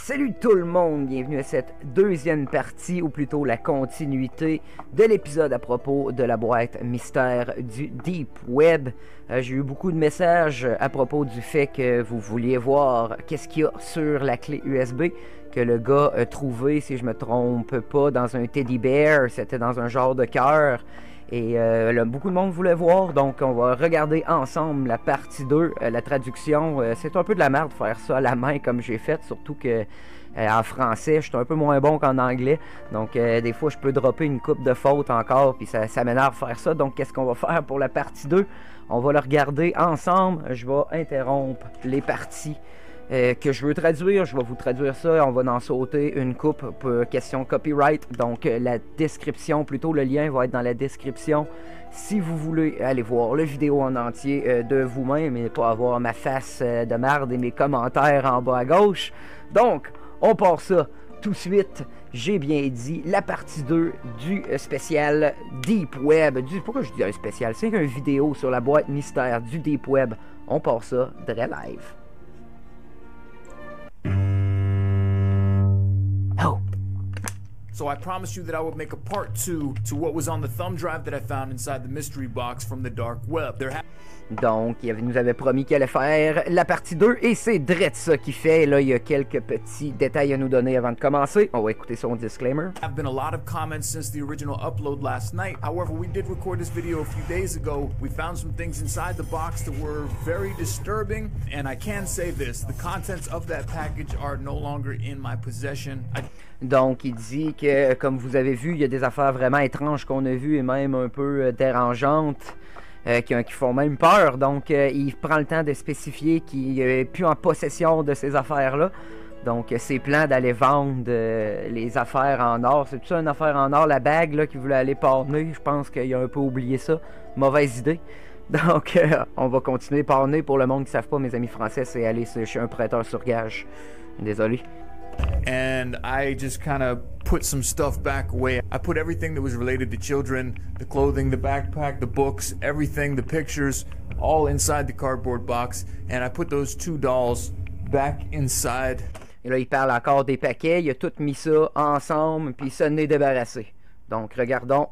Salut tout le monde, bienvenue à cette deuxième partie, ou plutôt la continuité de l'épisode à propos de la boîte mystère du Deep Web. J'ai eu beaucoup de messages à propos du fait que vous vouliez voir qu'est-ce qu'il y a sur la clé USB que le gars a trouvé, si je me trompe pas, dans un teddy bear, c'était dans un genre de cœur. Et beaucoup de monde voulait voir, donc on va regarder ensemble la partie 2, la traduction. C'est un peu de la merde de faire ça à la main comme j'ai fait, surtout que en français, je suis un peu moins bon qu'en anglais. Donc des fois, je peux dropper une coupe de fautes encore, puis ça m'énerve de faire ça. Donc qu'est-ce qu'on va faire pour la partie 2? On va le regarder ensemble. Je vais interrompre les parties que je veux traduire, je vais vous traduire ça, on va en sauter une coupe pour question copyright, donc la description, plutôt le lien va être dans la description si vous voulez aller voir la vidéo en entier de vous-même et pas avoir ma face de merde et mes commentaires en bas à gauche. Donc, on part ça tout de suite, j'ai bien dit, la partie 2 du spécial Deep Web, pourquoi je dis un spécial, c'est une vidéo sur la boîte mystère du Deep Web, on part ça de live. Oh. So I promised you that I would make a part 2 to what was on the thumb drive that I found inside the mystery box from the dark web. Donc, il nous avait promis qu'il allait faire la partie 2 et c'est direct ça qu'il fait. Là, il y a quelques petits détails à nous donner avant de commencer. On va écouter son disclaimer. There have been a lot of comments since the original upload last night. However, we did record this video a few days ago. We found some things inside the box that were very disturbing, and I can say this, the contents of that package are no longer in my possession. Donc, il dit que, comme vous avez vu, il y a des affaires vraiment étranges qu'on a vues et même un peu dérangeantes. Qui font même peur, donc il prend le temps de spécifier qu'il n'est plus en possession de ces affaires-là. Donc ses plans d'aller vendre les affaires en or, c'est tout ça une affaire en or, la bague là qu'il voulait aller pawner, je pense qu'il a un peu oublié ça, mauvaise idée. Donc on va continuer pawner, pour le monde qui ne savent pas, mes amis français, c'est aller chez un prêteur sur gage. Désolé. And I just kind of put some stuff back away. I put everything that was related to children, the clothing, the backpack, the books, everything, the pictures, all inside the cardboard box. And I put those two dolls back inside. Et là, il parle encore des paquets. Il a tout mis ça ensemble, puis ça n'est débarrassé. Donc, regardons.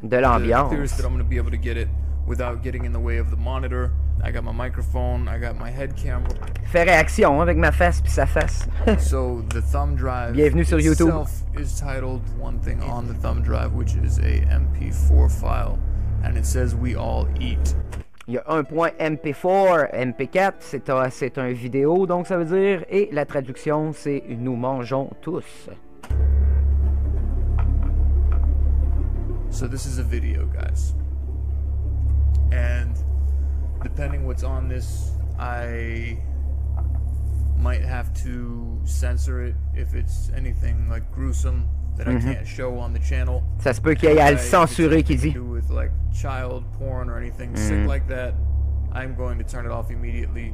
De l'ambiance. That I'm going to be able to get it without getting in the way of the monitor. I got my microphone, I got my head camera. Fait réaction avec ma face puis sa face. So the thumb drive Bienvenue sur YouTube. Is titled One Thing on the Thumb Drive, which is a MP4 file, and it says We All Eat. Il y a un point MP4, MP4, c'est un vidéo, donc ça veut dire, et la traduction c'est Nous mangeons tous. So this is a video, guys, and depending what's on this, I might have to censor it if it's anything like gruesome that I can't show on the channel. Ça se peut qu'il y ait à le censurer, qui dit. With like child porn or anything sick like that, I'm going to turn it off immediately.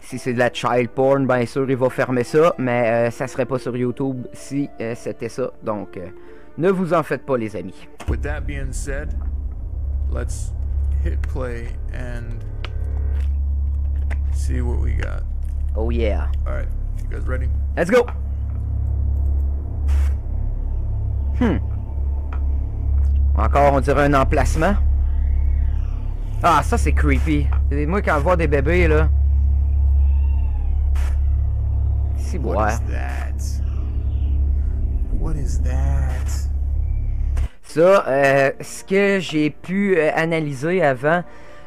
Si c'est de la child porn, bien sûr il va fermer ça, mais ça serait pas sur YouTube si c'était ça, donc ne vous en faites pas, les amis. With that being said, let's hit play and see what we got. Oh yeah. Alright, you guys ready? Let's go! Encore, on dirait un emplacement. Ah, ça c'est creepy. Moi, quand je vois des bébés, là... Si, What is that? What is that? Ça, ce que j'ai pu analyser avant,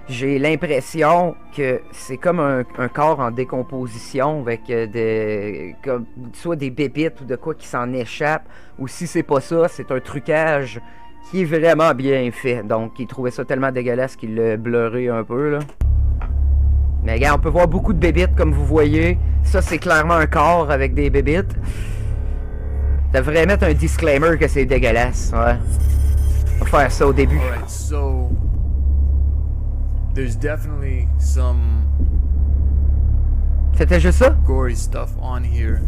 j'ai l'impression que c'est comme un corps en décomposition avec soit des bébites ou de quoi qui s'en échappe, ou si c'est pas ça, c'est un trucage qui est vraiment bien fait. Donc, il trouvait ça tellement dégueulasse qu'il l'a blurré un peu, là. Mais regarde, on peut voir beaucoup de bébites, comme vous voyez. Ça, c'est clairement un corps avec des bébites. Devrais mettre un disclaimer que c'est dégueulasse, ouais. On va faire ça au début. Alright, so there's definitely some C'était juste ça? gory stuff on here.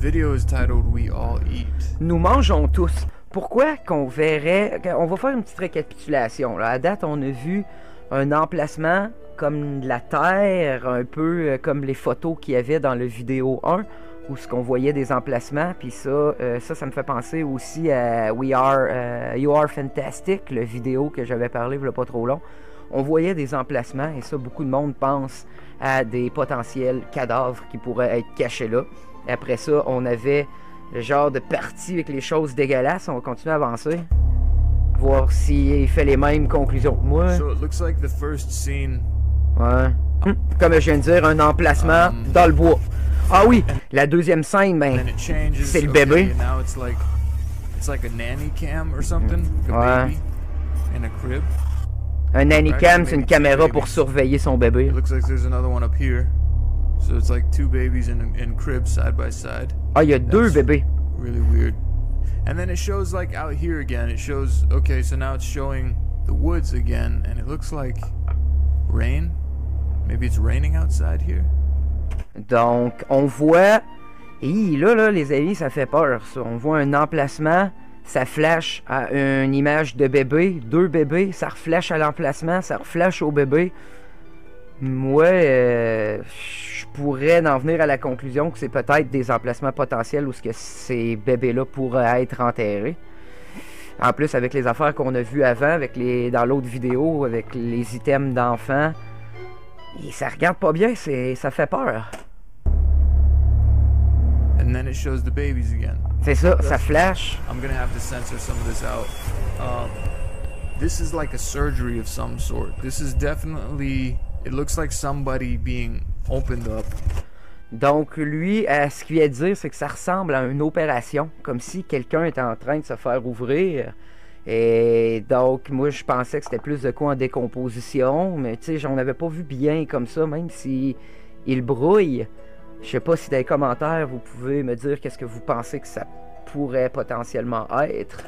video is titled We All Eat. Nous mangeons tous. Pourquoi qu'on verrait... On va faire une petite récapitulation. Là. À date, on a vu un emplacement comme la Terre, un peu comme les photos qu'il y avait dans le vidéo 1, où ce qu'on voyait des emplacements. Puis ça me fait penser aussi à You Are Fantastic, le vidéo que j'avais parlé il n'y a pas trop long. On voyait des emplacements, et ça, beaucoup de monde pense à des potentiels cadavres qui pourraient être cachés là. Après ça, on avait le genre de partie avec les choses dégueulasses. On va continuer à avancer. Voir s'il fait les mêmes conclusions que moi. So it looks like the first scene. Ouais. Comme je viens de dire, un emplacement dans le bois. Ah oui, la deuxième scène, ben, c'est le bébé. Now it's like a nanny cam or something. Like a baby in a crib. Un nanny cam, c'est une caméra pour surveiller son bébé. It looks like there's another one up here. So it's like two babies in cribs side by side. Ah, il y a deux bébés. Really weird. And then it shows like out here again. It shows, okay, so now it's showing the woods again, and it looks like rain. Maybe it's raining outside here. Donc, on voit... Et là, les amis, ça fait peur, ça. On voit un emplacement, ça flash à une image de bébé, deux bébés, ça reflash à l'emplacement, ça reflash au bébé. Moi, je pourrais en venir à la conclusion que c'est peut-être des emplacements potentiels où ce que ces bébés-là pourraient être enterrés. En plus, avec les affaires qu'on a vues avant, dans l'autre vidéo, avec les items d'enfants, et ça regarde pas bien, ça fait peur. And then it shows the babies again. C'est ça, ça flash. I'm gonna have to censor some of this out. This is like a surgery of some sort. This is definitely... It looks like somebody being opened up. Donc lui, ce qu'il vient de dire, c'est que ça ressemble à une opération, comme si quelqu'un était en train de se faire ouvrir. Et donc moi je pensais que c'était plus de quoi en décomposition, mais tu sais, j'en avais pas vu bien comme ça, même si il brouille. Je sais pas si dans les commentaires vous pouvez me dire qu'est-ce que vous pensez que ça pourrait potentiellement être.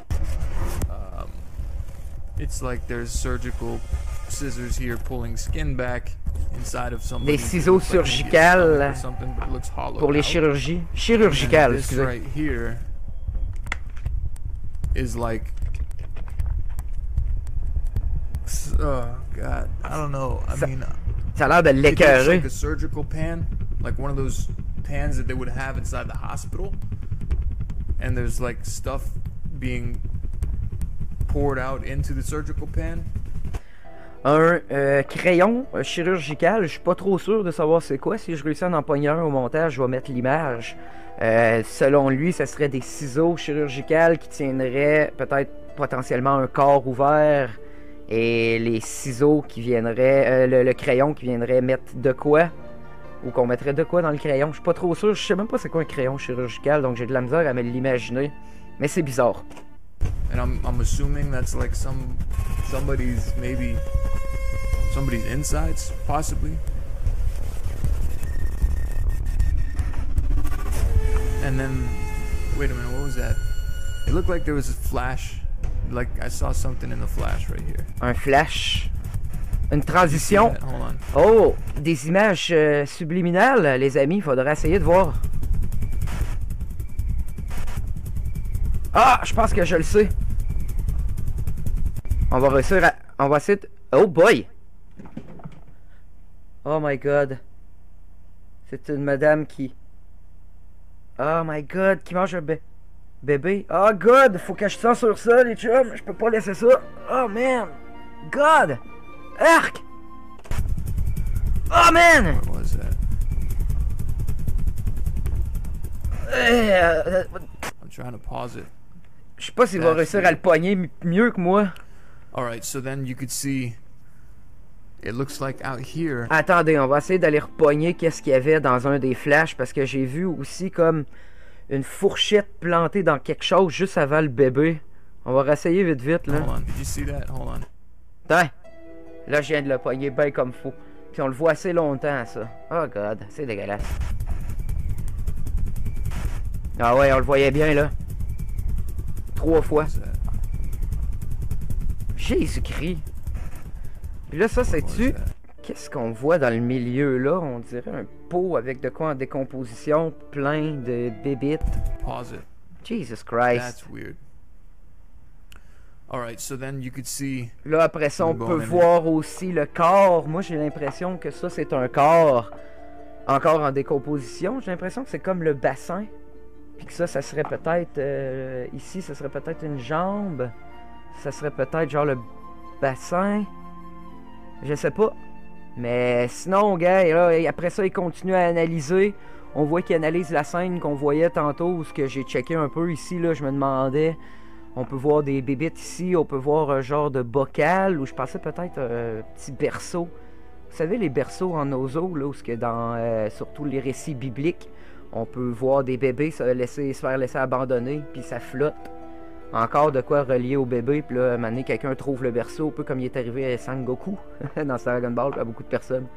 It's like there's surgical scissors here pulling skin back inside of somebody. Des ciseaux surgicales pour les chirurgies. Chirurgicales, excusez. This right here is like... Oh god, I don't know. I mean, ça a l'air de l'écœurer. Like a surgical pan, like one of those pans that they would have inside the hospital, and there's like stuff being poured out into the surgical pan. Un crayon chirurgical, je suis pas trop sûr de savoir c'est quoi. Si je réussis à en pogner un au montage, je vais mettre l'image. Selon lui, ce serait des ciseaux chirurgicales qui tiendraient peut-être potentiellement un corps ouvert. Et les ciseaux qui viendraient, le crayon qui viendrait mettre de quoi, ou qu'on mettrait de quoi dans le crayon. Je suis pas trop sûr, je sais même pas c'est quoi un crayon chirurgical, donc j'ai de la misère à me l'imaginer. Mais c'est bizarre. And I'm assuming that's like somebody's insides, possibly. And then, wait a minute, what was that? It looked like there was a flash. Like I saw something in the flash right here. Un flash. Une transition. Oh, des images subliminales, les amis. Faudrait essayer de voir. Ah, je pense que je le sais. On va réussir à... On va essayer de... Oh boy! Oh my god. C'est une madame qui... Oh my god, qui mange un bébé. Oh god, faut que je censure ça, les chums. Je peux pas laisser ça. Oh man! God! Arc! Oh man! What was that? I'm trying to pause it. Je sais pas s'il va réussir à le pogner mieux que moi. Alright, so then you could see. It looks like out here. Attendez, on va essayer d'aller repogner qu'est-ce qu'il y avait dans un des flashs, parce que j'ai vu aussi comme une fourchette plantée dans quelque chose juste avant le bébé. On va réessayer vite vite là. Hold on, did you see that? Hold on. Tiens, là je viens de le pogner bien comme faut. Puis on le voit assez longtemps ça. Oh god, c'est dégueulasse. Ah ouais, on le voyait bien là. 3 fois. Jésus-Christ. Puis là, ça, c'est-tu Qu'est-ce qu'on voit dans le milieu là? On dirait un pot avec de quoi en décomposition, plein de bébites. Pause it. Jesus Christ. That's weird. Alright, so then you could see... Là, après ça, on Bon, peut mais- voir aussi le corps. Moi, j'ai l'impression que ça, c'est un corps encore en décomposition. J'ai l'impression que c'est comme le bassin. Puis que ça serait peut-être... ici, ça serait peut-être une jambe. Ça serait peut-être genre le bassin. Je sais pas. Mais sinon, gars, là, et après ça, il continue à analyser. On voit qu'il analyse la scène qu'on voyait tantôt, où ce que j'ai checké un peu ici, là, je me demandais... On peut voir des bébites ici, on peut voir un genre de bocal, ou je pensais peut-être un petit berceau. Vous savez, les berceaux en oiseaux, là, où ce que dans surtout les récits bibliques, on peut voir des bébés se faire laisser abandonner, puis ça flotte. Encore de quoi relier au bébé, puis là, à un moment donné, quelqu'un trouve le berceau, un peu comme il est arrivé à Sangoku, dans Dragon Ball, à beaucoup de personnes.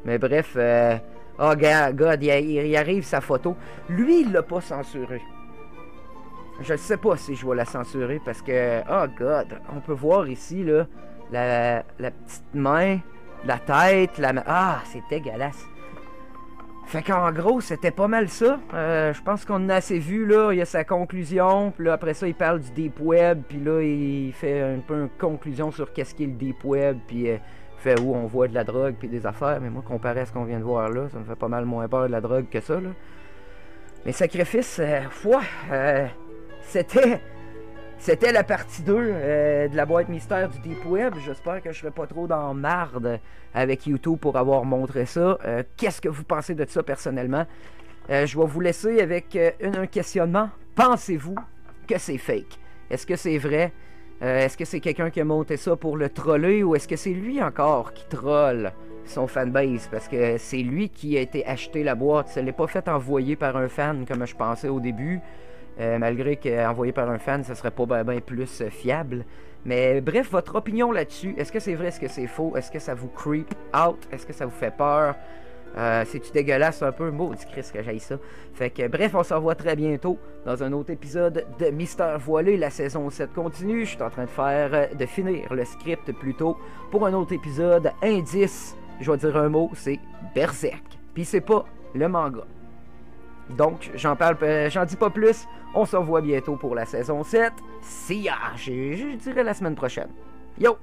Mais bref, oh, God, il arrive sa photo. Lui, il l'a pas censuré. Je sais pas si je vais la censurer parce que, oh God, on peut voir ici, là, la petite main, la tête, ah, c'est dégueulasse. Fait qu'en gros, c'était pas mal ça. Je pense qu'on en a assez vu, là. Il y a sa conclusion, puis là, après ça, il parle du Deep Web, puis là, il fait un peu une conclusion sur qu'est-ce qu'est le Deep Web, puis fait où on voit de la drogue, puis des affaires. Mais moi, comparé à ce qu'on vient de voir là, ça me fait pas mal moins peur de la drogue que ça, là. Mais sacrifice, c'était la partie 2 de la boîte mystère du Deep Web. J'espère que je serai pas trop dans marde avec YouTube pour avoir montré ça. Qu'est-ce que vous pensez de ça personnellement? Je vais vous laisser avec un questionnement. Pensez-vous que c'est fake? Est-ce que c'est vrai? Est-ce que c'est quelqu'un qui a monté ça pour le troller ou est-ce que c'est lui encore qui troll son fanbase? Parce que c'est lui qui a été acheté la boîte. Ça ne l'est pas fait envoyer par un fan comme je pensais au début. Malgré qu'envoyé par un fan, ça serait pas bien plus fiable. Mais bref, votre opinion là-dessus, est-ce que c'est vrai, est-ce que c'est faux, est-ce que ça vous creep out, est-ce que ça vous fait peur, c'est-tu dégueulasse un peu, maudit Christ que j'aille ça. Fait que bref, on se revoit très bientôt dans un autre épisode de Mystère Voilé. La saison 7 continue, je suis en train de finir le script plutôt pour un autre épisode. Indice, je vais dire un mot, c'est Berserk. Puis c'est pas le manga. Donc, j'en dis pas plus. On se revoit bientôt pour la saison 7. See ya! Je dirais la semaine prochaine. Yo!